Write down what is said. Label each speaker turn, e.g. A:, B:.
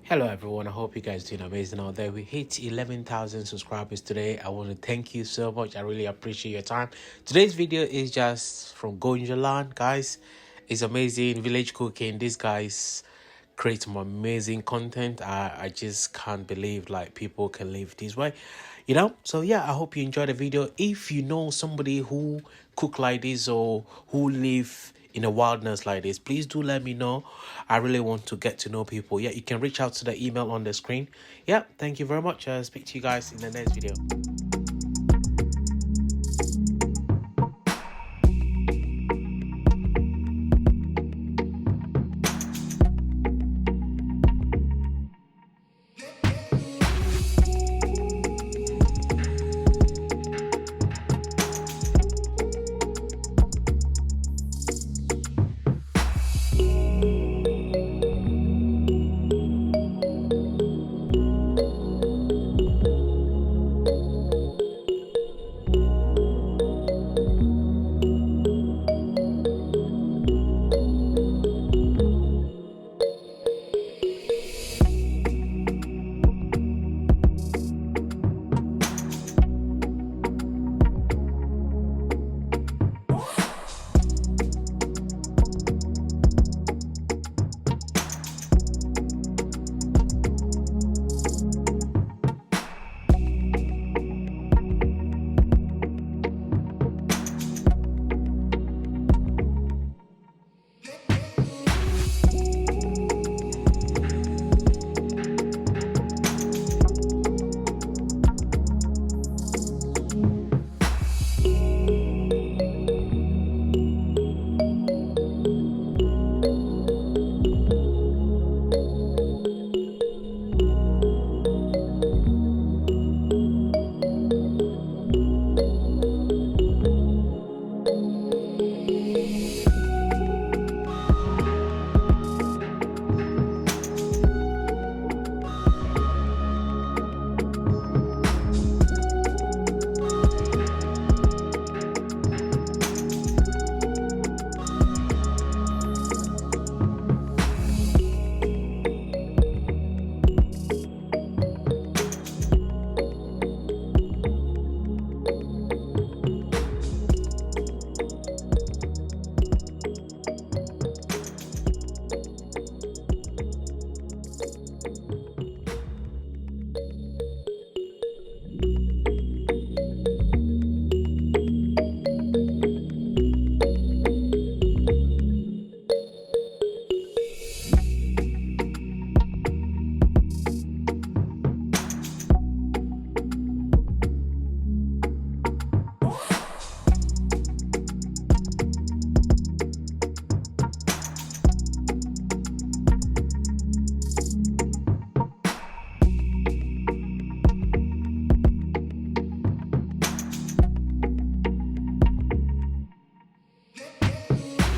A: Hello everyone, I hope you guys doing amazing out there. We hit 11,000 subscribers today. I want to thank you so much. I really appreciate your time. Today's video is just from Gonjaland, guys. It's amazing village cooking. These guys create some amazing content. I just can't believe like people can live this way, so yeah, I hope you enjoy the video. If you know somebody who cook like this or who live in a wilderness like this, please do let me know. I really want to get to know people. Yeah, you can reach out to the email on the screen. Yeah, thank you very much. Speak to you guys in the next video.